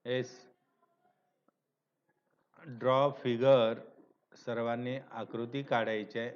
Yes. Draw figure. सर्वांनी आकृती काढायची आहे.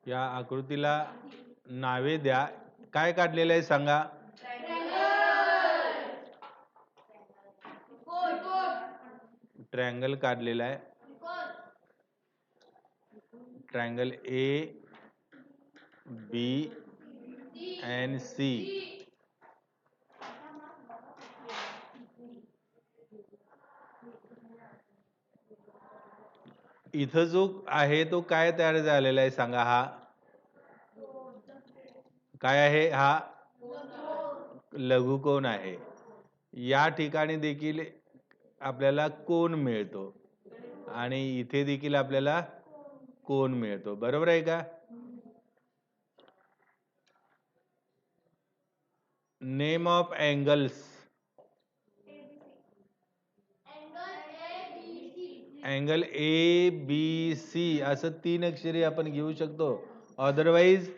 या आकृतीला नावे द्या. काय काढलेलं आहे सांगा. ट्रायंगल काढलेला आहे. Triangle A B and C. इथं जो आहे तो काय तयार झालेला आहे सांगा. हा काय आहे. हा लघुकोन आहे. या ठिकाणी देखील आपल्याला कोन मिळतो आणि इथे देखील आपल्याला कोन मिळतो. बरोबर आहे का. Name of angles. Angle A B C असं 3 अक्षरी आपण घेऊ शकतो. अदरवाइज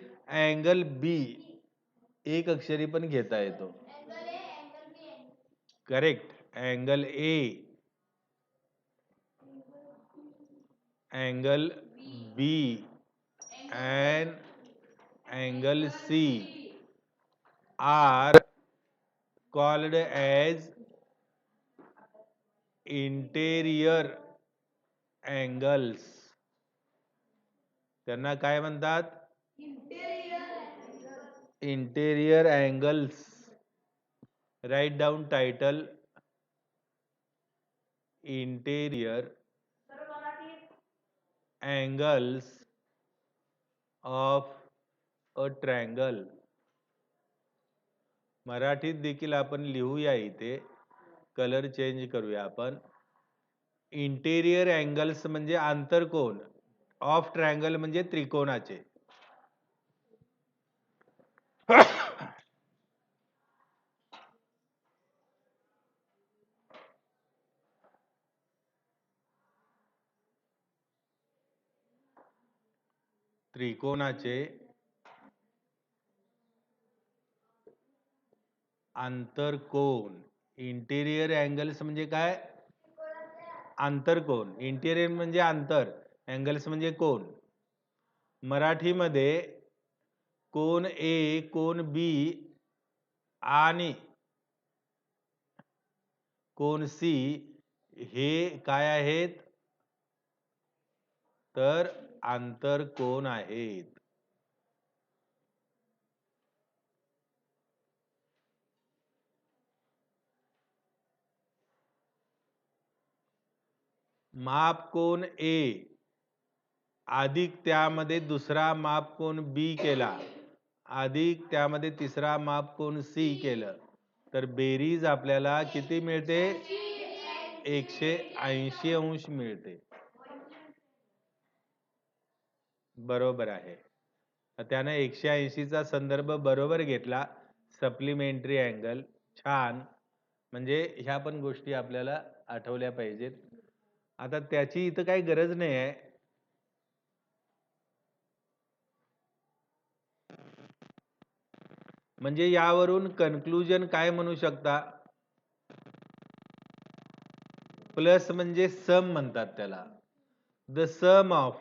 अँगल बी एक अक्षरी पण घेता येतो. Correct. Angle A, angle B and angle C are called as interior angles. त्यांना काय म्हणतात. Interior angles. Write down title. Interior angles of a triangle. मराठीत देखील आपण लिहूया. इथे कलर चेंज करूया आपण. इंटेरियर अँगल्स म्हणजे आंतरकोन. ऑफ ट्रायंगल म्हणजे त्रिकोणाचे. त्रिकोणाचे आंतरकोन. इंटेरियर अँगल्स म्हणजे काय. आंतरकोन. इंटेरियर म्हणजे आंतर, अँगल्स म्हणजे कोन. मराठीमध्ये कोन ए, कोन बी आणि कोन सी हे काय आहेत तर आंतरकोन आहेत. मापकोन ए अधिक त्यामध्ये दुसरा मापकोन बी केला, अधिक त्यामध्ये तिसरा मापकोन सी केलं तर बेरीज आपल्याला किती मिळते. 180 अंश मिळते. बरोबर आहे. त्याने 180 चा संदर्भ बरोबर घेतला. Supplementary angle. छान. म्हणजे ह्या पण गोष्टी आपल्याला आठवल्या पाहिजेत. आता त्याची इथं काही गरज नाही आहे. म्हणजे यावरून कन्क्लुजन काय म्हणू शकता. प्लस म्हणजे सम म्हणतात त्याला. The sum of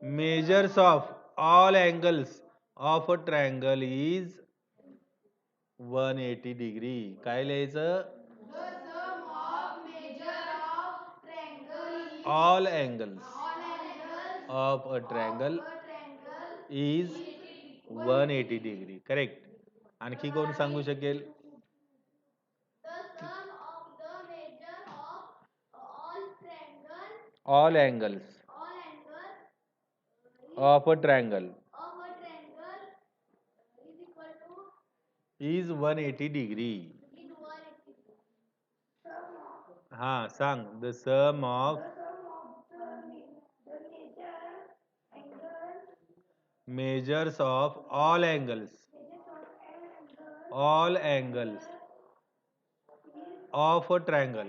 measures of all angles of a triangle is 180 degree. काय लिहायचं. All angles of a triangle is 180 degree. Correct. आणखी कोण सांगू शकेल. All angles of a triangle is 180 degree. हा सांग. The sum of measures of all angles of a triangle.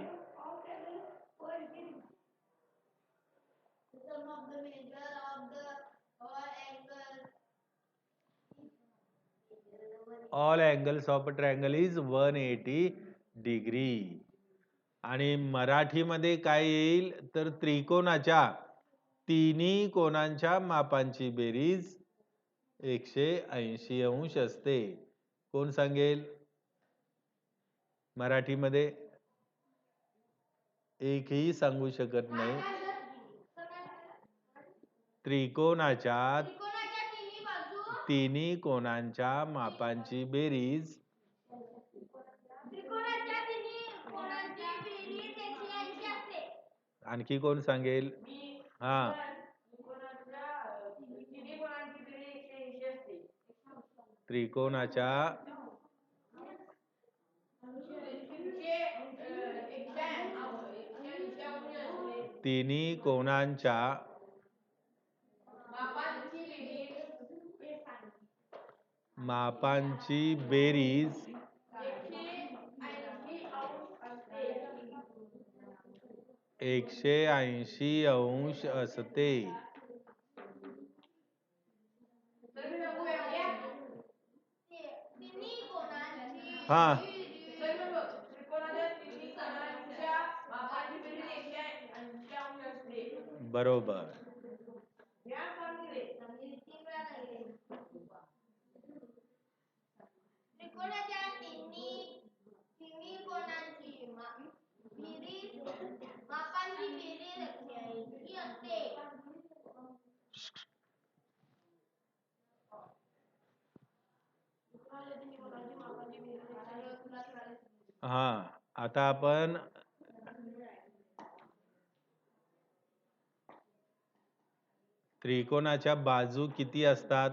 All angles of a triangle is 180 degree. आणि मराठीमध्ये काय येईल तर त्रिकोणाच्या तिन्ही कोणांच्या मापांची बेरीज 180 अंश असते. कोण सांगेल मराठीमध्ये? एकही सांगू शकत नाही. त्रिकोणाच्या तिन्ही कोणांच्या मापांची बेरीज आणखी कोण सांगेल? हा त्रिकोणाच्या तिन्ही कोणांच्या मापांची बेरीज 180 अंश असते. हा बरोबर. हा आता आपण त्रिकोणाच्या बाजू किती असतात?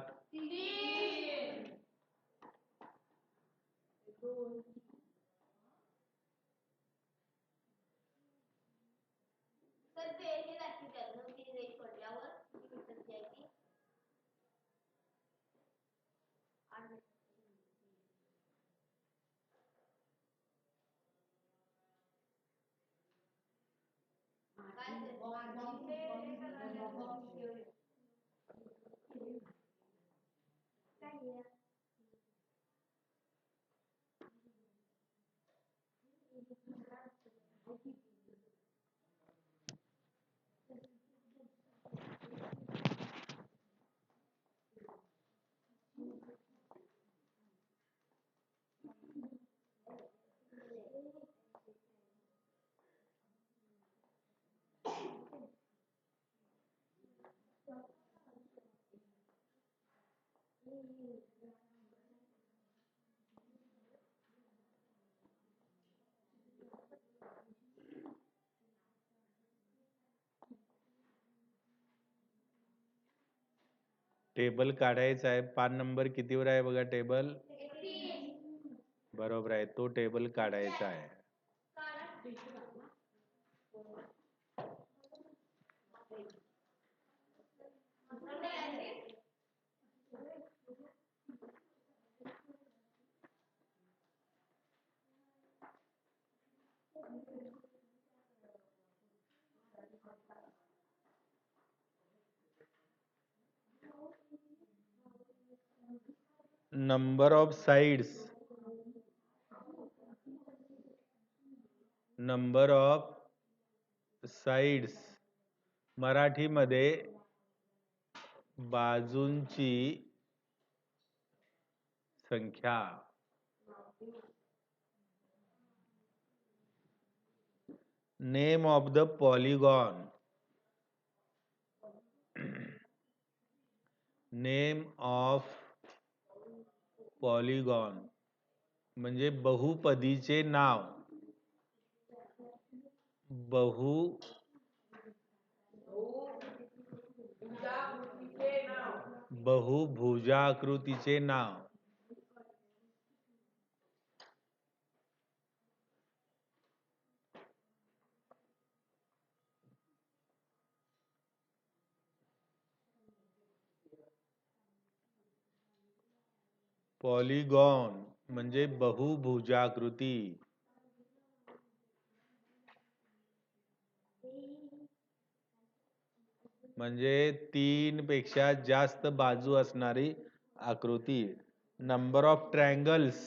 टेबल काढायचा आहे. पान नंबर कितीवर आहे बघा टेबल? बरोबर आहे. तो टेबल काढायचा आहे. नंबर ऑफ साइड्स मराठीमध्ये बाजूंची संख्या. Name of the polygon. Name of polygon म्हणजे बहुपदीचे नाव. बहुपदीचे बहुभुजाकृतीचे नाव. पॉलिगॉन म्हणजे बहुभुजाकृती. म्हणजे 3 पेक्षा जास्त बाजू असणारी आकृती. Number of triangles.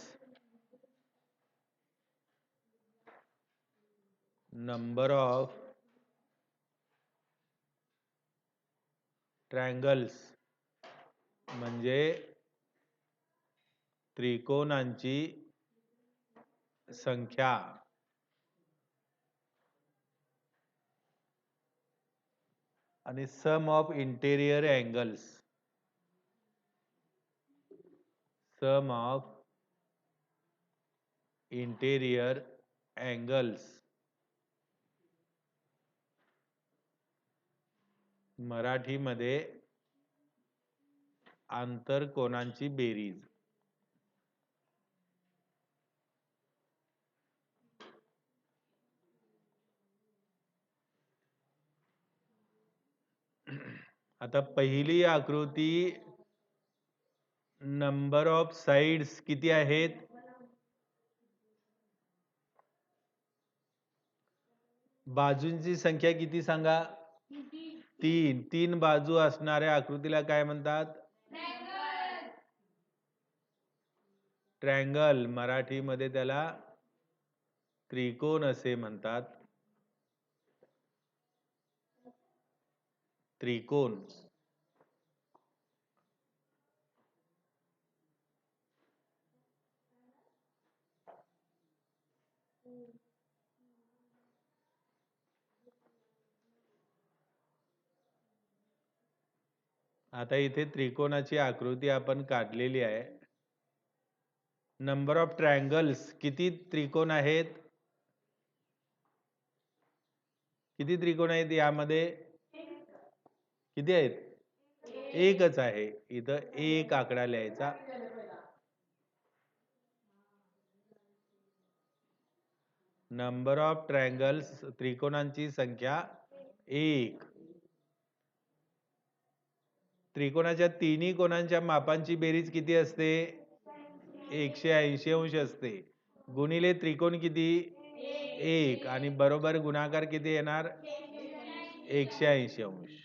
Number of triangles म्हणजे त्रिकोणांची संख्या. आणि sum of interior angles. Sum of interior angles. मराठीमध्ये आंतरकोनांची बेरीज. आता पहिली आकृती नंबर ऑफ साइड्स किती आहेत? बाजूंची संख्या किती सांगा? 3. 3 बाजू असणाऱ्या आकृतीला काय म्हणतात? ट्रायंगल. मराठीमध्ये त्याला त्रिकोण असे म्हणतात. त्रिकोण. आता इथे त्रिकोणाची आकृती आपण काढलेली आहे. नंबर ऑफ ट्रायंगल्स किती त्रिकोण आहेत? किती त्रिकोण आहेत यामध्ये? किती आहेत? एकच आहे. इथं एक आकडा लिहायचा. नंबर ऑफ ट्रायंगल्स त्रिकोणांची संख्या 1. त्रिकोणाच्या तिन्ही कोणांच्या मापांची बेरीज किती असते? 180 अंश असते. गुणिले त्रिकोण किती? 1. आणि बरोबर गुणाकार किती येणार? 180 अंश.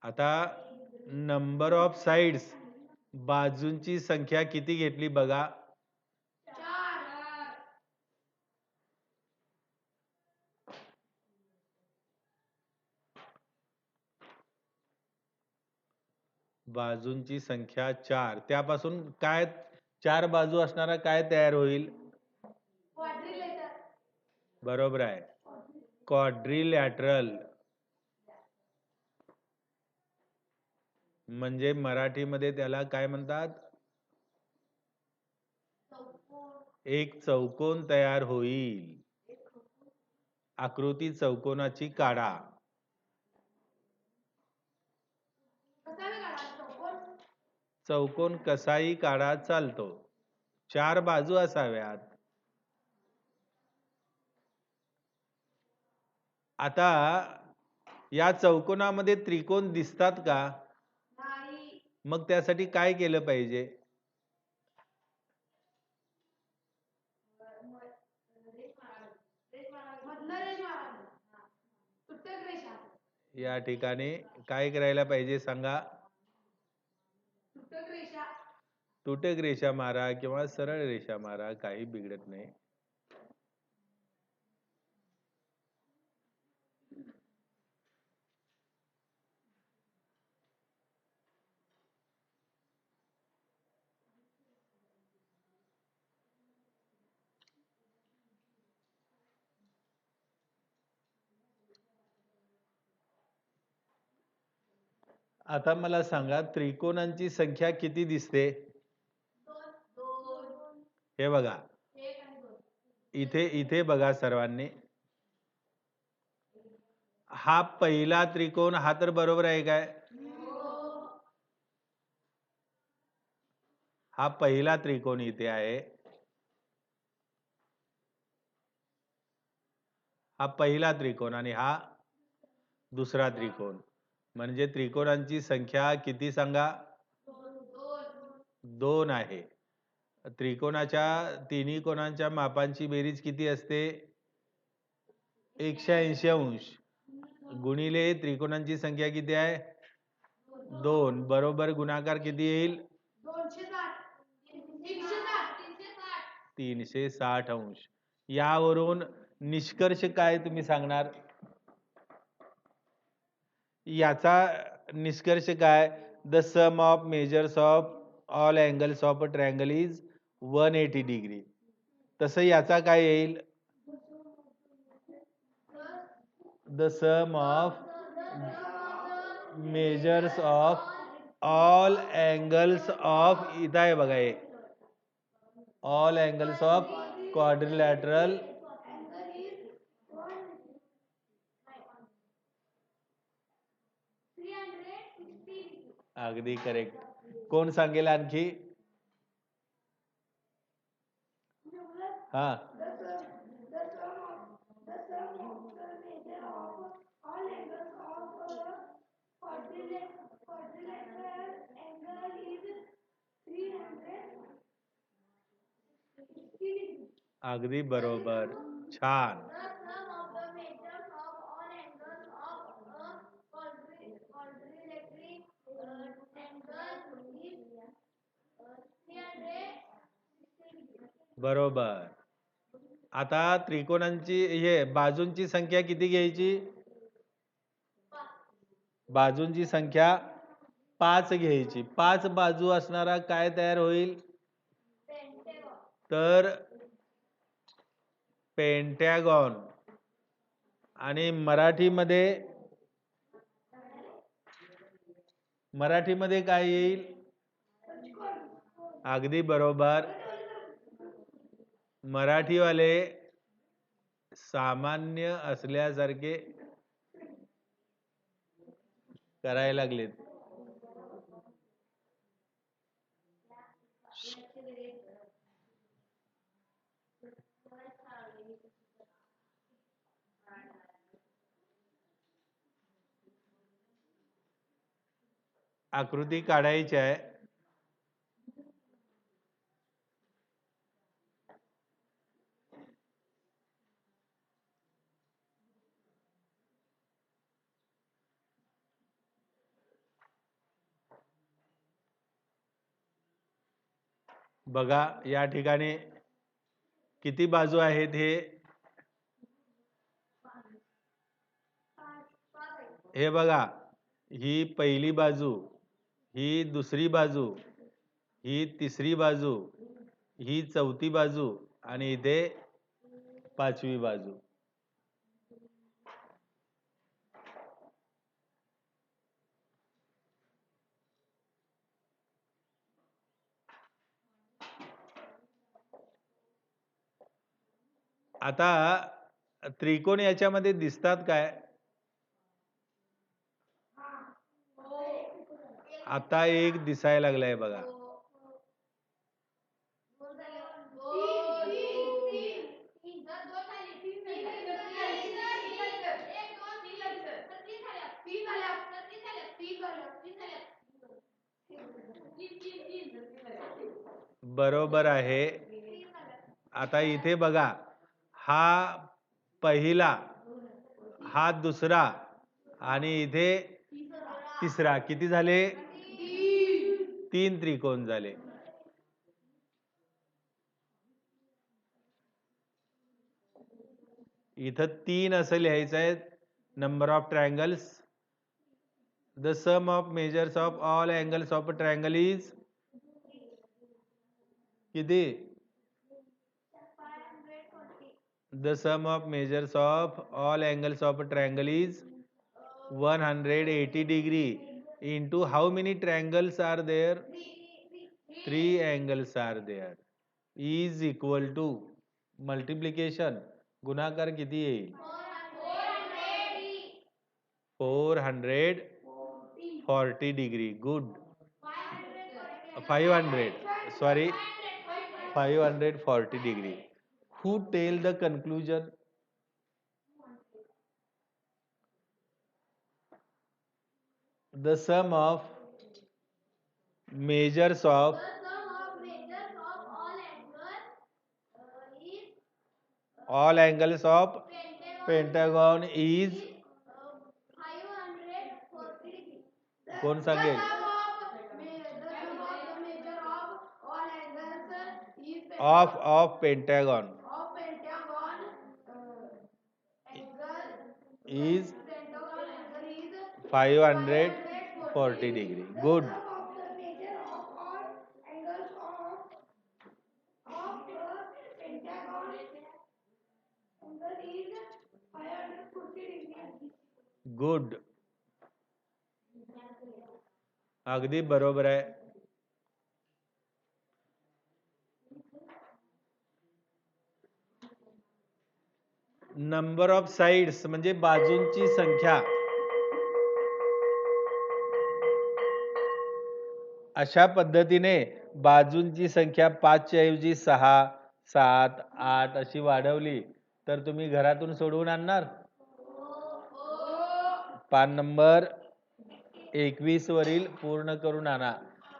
आता नंबर ऑफ साइड्स बाजूंची संख्या किती घेतली बघा? 4. बाजूंची संख्या 4. त्यापासून काय 4 बाजू असणारा काय तयार होईल? बरोबर आहे. क्वाड्रिलॅटरल. म्हणजे मराठीमध्ये त्याला काय म्हणतात? एक चौकोन तयार होईल. आकृती चौकोनाची काढा. चौकोन कसाही काढा चालतो. 4 बाजू असाव्यात. आता या चौकोनामध्ये त्रिकोण दिसतात का? नाही. मग त्यासाठी काय केलं पाहिजे? या ठिकाणी काय करायला पाहिजे सांगा? तुटक रेषा मारा किंवा सरळ रेषा मारा, काही बिघडत नाही. आता मला सांगा त्रिकोणांची संख्या किती दिसते? हे बघा, इथे इथे बघा सर्वांनी, हा पहिला त्रिकोण, हा तर बरोबर आहे काय? हा पहिला त्रिकोण इथे आहे, हा पहिला त्रिकोण आणि हा दुसरा त्रिकोण. म्हणजे त्रिकोणांची संख्या किती सांगा? 2 आहे. त्रिकोणाच्या तिन्ही कोणांच्या मापांची बेरीज किती असते? 180 अंश गुणिले त्रिकोणांची संख्या किती आहे? 2 बरोबर गुणाकार किती येईल? 360 अंश. यावरून निष्कर्ष काय तुम्ही सांगणार? याचा निष्कर्ष काय? The sum of measures of all angles of a triangle is 180 degree. तसं याचा काय येईल? The sum of measures of all angles of, इथं आहे बघा हे, ऑल अँगल्स ऑफ क्वाड्रिलॅटरल अगदी करेक्ट. कोण सांगेल आणखी? हा, अगदी बरोबर. छान. बरोबर. आता त्रिकोणांची हे बाजूंची संख्या किती घ्यायची? बाजूंची संख्या 5 घ्यायची. 5 बाजू असणारा काय तयार होईल? तर पेंटॅगॉन. आणि मराठीमध्ये काय येईल? अगदी बरोबर. मराठीवाले सामान्य असल्यासारखे करायला लागलेत. आकृती काढायची आहे. बघा या ठिकाणी किती बाजू आहेत? हे बघा, ही पहिली बाजू, ही दुसरी बाजू, ही तिसरी बाजू, ही चौथी बाजू आणि इथे पाचवी बाजू. आता त्रिकोण याच्यामध्ये दिसतात काय? आता एक दिसायला लागलाय बघा. बरोबर आहे. आता इथे बघा, हा पहिला, हा दुसरा आणि इथे तिसरा. किती झाले? 3 त्रिकोण झाले. इथं 3 असं लिहायचं आहे. Number of triangles. The sum of measures of all angles of a triangle is किती? The sum of measures of all angles of a triangle is 180 degree. into how many triangles are there? 3 angles are there. Is equal to multiplication. गुणाकार किती येईल? 440 degree. Good. 500. Sorry. 540 degree. Who tell the conclusion? The sum of measures of all angles of pentagon is कोण सांगेल? of pentagon is 540 degree. Good. Good. अगदी बरोबर आहे. Number of sides म्हणजे बाजूंची संख्या. अशा पद्धतीने बाजूंची संख्या 5 च्या ऐवजी 6, 7, 8 अशी वाढवली तर तुम्ही घरातून सोडवून आणणार? पान नंबर 21 वरील पूर्ण करून आणा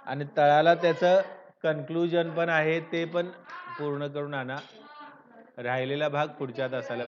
आणि तळाला त्याचं कन्क्लुजन पण आहे ते पण पूर्ण करून आणा. राहिलेला भाग पुढच्या तासाला